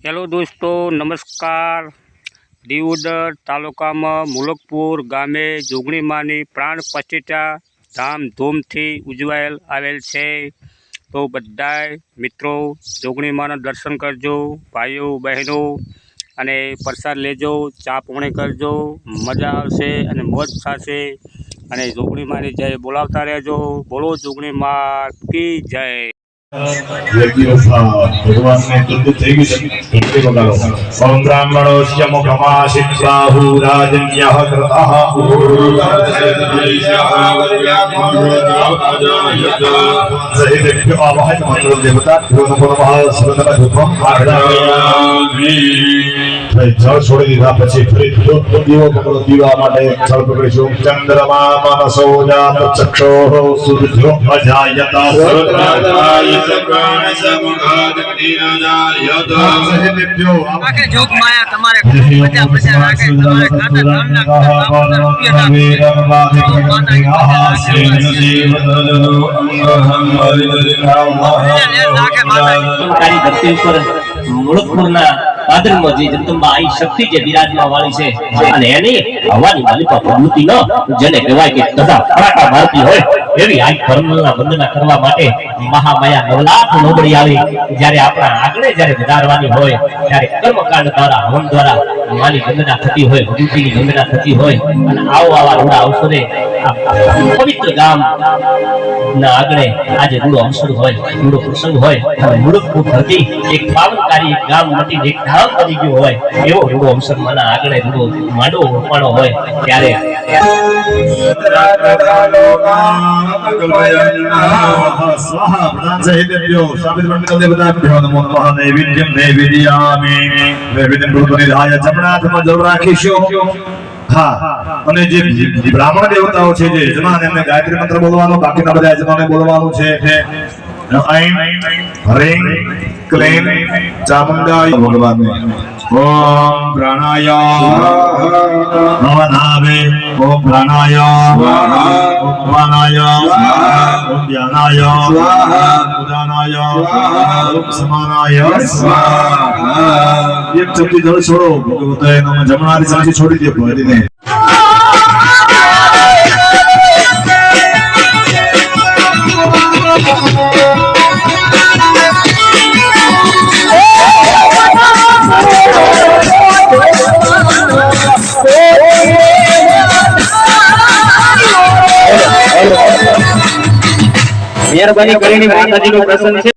Hello દોસ્તો, નમસ્કાર. દીવોદર તાલુકામાં મુલકપુર ગામે જોગણીમાની પ્રાણ પ્રતિષ્ઠા ધામધૂમથી ઉજવાયેલ આવેલ છે. તો બધાય મિત્રો જોગણીમાના દર્શન કરજો, ભાઈઓ બહેનો, અને પ્રસાદ લેજો, ચા પોણી કરજો, મજા આવશે અને મોજ થશે. અને જોગણીમાની જય બોલાવતા રહેજો. બોલો જોગણીમા કી જય. भगवान ने तुझे देगी तुझे बगालो ओम ब्राह्मणोस्य मुखमाशिप्राहु राजन्यः कृतः सहितेभ्यो आवाहय मंत्र देवता नमः सुरतः धूपम आघ्रामि जल छोड़ी दीधा પછી ફરી દીવો પકડો દીવા માટે જળ પકડીશું ચંદ્રમા મનસો જાત ચક્ષોઃ સૂર્યો અજાયતા સત્રાય સપ્રાણ સમુખાદિનાયાત સહિતેભ્યો આખે જોગ માયા તમારે મજા મજા રાખે તમારે ખાતા 3 લાખ રૂપિયા મુલકપુરના પાદરમાં જે જગદંબા આઈ શક્તિ જે બિરાજમાં વાળી છે અને એની હવાની માલિકા પ્રવૃત્તિ ન જેને કહેવાય કે તથા ફરાકા મારતી હોય એવી આ ધર્મના વંદના કરવા માટે મહામાયા નવલાખ નોબળી આવી જ્યારે આપણા આગળ જ્યારે વધારવાની હોય ત્યારે કર્મકાંડ દ્વારા હવન દ્વારા માની વંદના થતી હોય, ભગવતીની વંદના થતી હોય અને આવા રૂડા અવસરે પવિત્ર ગામ ના આગળ આજે રૂડો અવસર હોય, રૂડો પ્રસંગ હોય અને મુલકપુર ધરતી એક પાવનકારી એક ગામ મટી એક ધામ બની ગયું હોય એવો રૂડો અવસર માના આગળ રૂડો માંડવો રોપાણો હોય ત્યારે स्वाहा प्रधान सहितेभ्यो शापित ब्रह्मणो देवताभ्यो नमो नमः नैवेद्यं नैवेद्यामि नैवेद्यं गुरुनिधाय जपनाथમાં જળ રાખીશું. હા, અને જે બ્રાહ્મણ દેવતાઓ છે જે યજમાન એમને ગાયત્રી મંત્ર બોલવાનો, બાકીના બધા યજમાનોને બોલવાનું છે. ऐं ह्रीं क्लीं चामुण्डाय भगवान् ओम प्राणाय नमनावे ओम प्राणाय ओम प्राणाय ओम ज्ञानाय उदानाय ओम समानाय एक चमची जल छोड़ो भगवते नमः जमनारी सांची छोड़ी दियो भरी ने મહેરબાની કરીને માતાજીનો પ્રસંગ છે.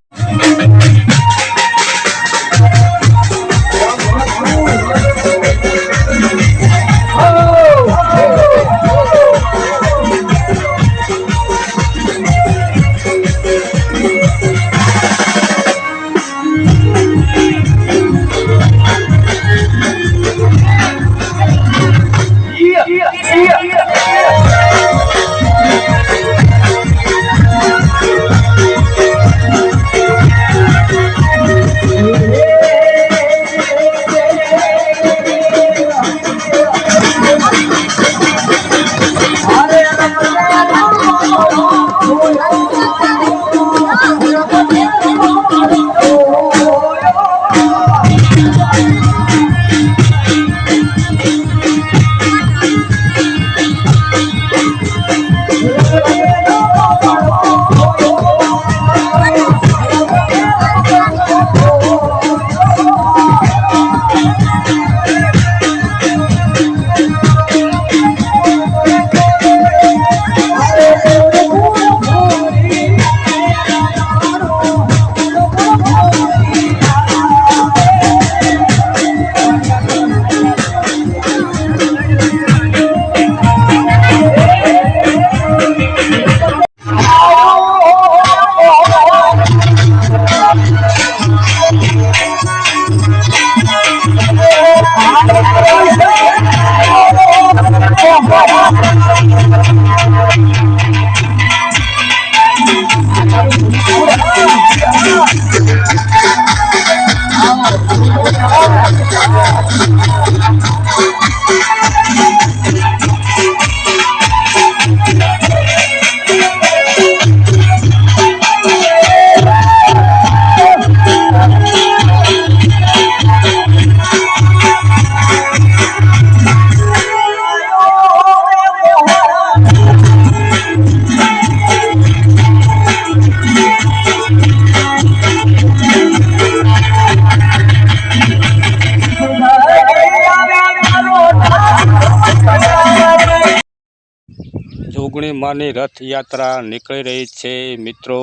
જોગણી માની રથયાત્રા નીકળી રહી છે મિત્રો,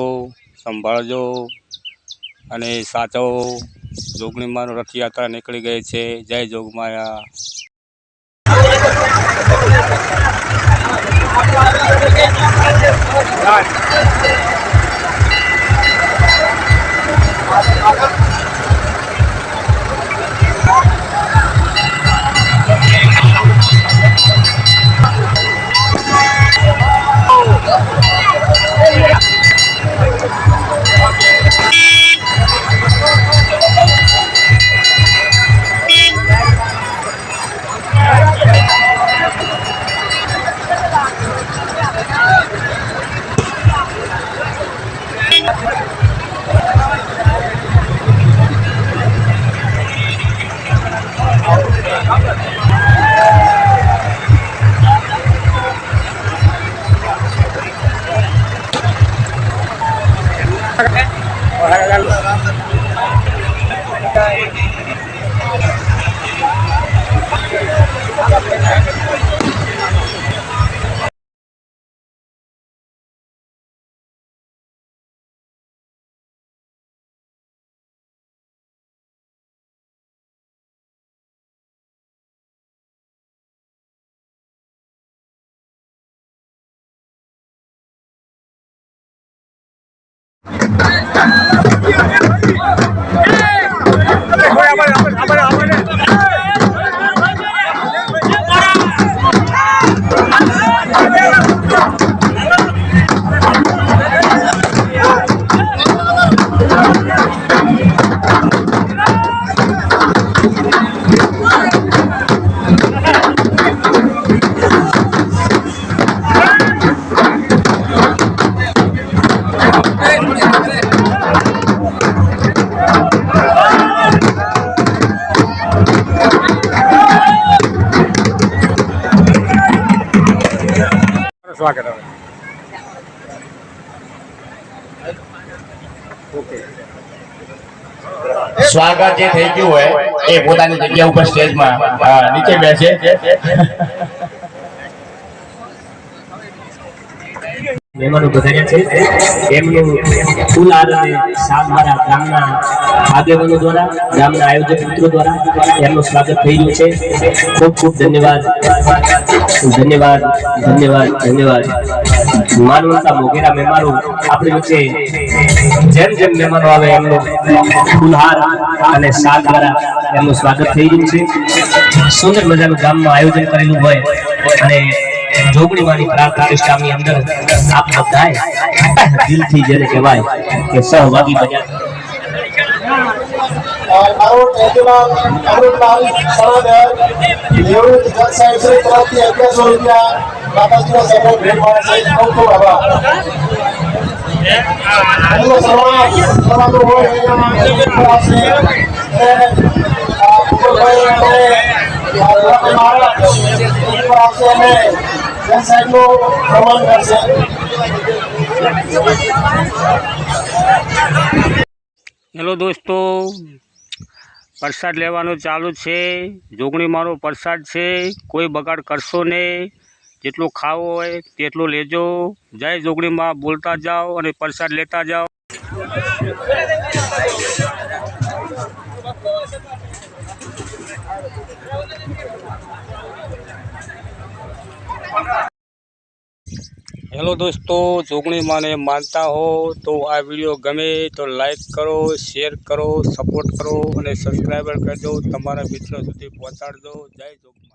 સંભાળજો અને સાચો. જોગણી માની રથયાત્રા નીકળી ગઈ છે. જય જોગમાયા. સ્વાગત. સ્વાગત જે થઈ ગયું હોય એ પોતાની જગ્યા ઉપર સ્ટેજમાં નીચે બેસે. મહેમાનો પધાર્યા છે એમનું ફૂલહાર અને સાગબારા ગામના આગેવાનો દ્વારા, ગામના આયોજક મિત્રો દ્વારા એમનું સ્વાગત થઈ રહ્યું છે. ખૂબ ખૂબ ધન્યવાદ, ધન્યવાદ, ધન્યવાદ, ધન્યવાદ. માનવતા મોગેરા મહેમાનો આપણી વચ્ચે જેમ જેમ મહેમાનો આવે એમનું ફૂલહાર અને સાગબારા એમનું સ્વાગત થઈ રહ્યું છે. સુંદર મજાનું ગામમાં આયોજન કરેલું હોય અને જોગણી માની પ્રાણ પ્રતિષ્ઠાની અંદર આપ બધાએ દિલથી જેને કહેવાય કે સહભાગી બન્યા. હેલો દોસ્તો, પ્રસાદ લેવાનું ચાલુ છે. જોગણી માનો પ્રસાદ છે, કોઈ બગાડ કરશો નહીં. જેટલું ખાવું હોય તેટલું લેજો. જય જોગણી માં બોલતા જાઓ અને પ્રસાદ લેતા જાઓ. હેલો દોસ્તો, જોગણી માને માનતા હો તો આ વિડીયો ગમે તો લાઈક કરો, શેર કરો, સપોર્ટ કરો અને સબસ્ક્રાઈબર કરજો. તમારા મિત્રો સુધી પહોંચાડજો. જય જોગણી.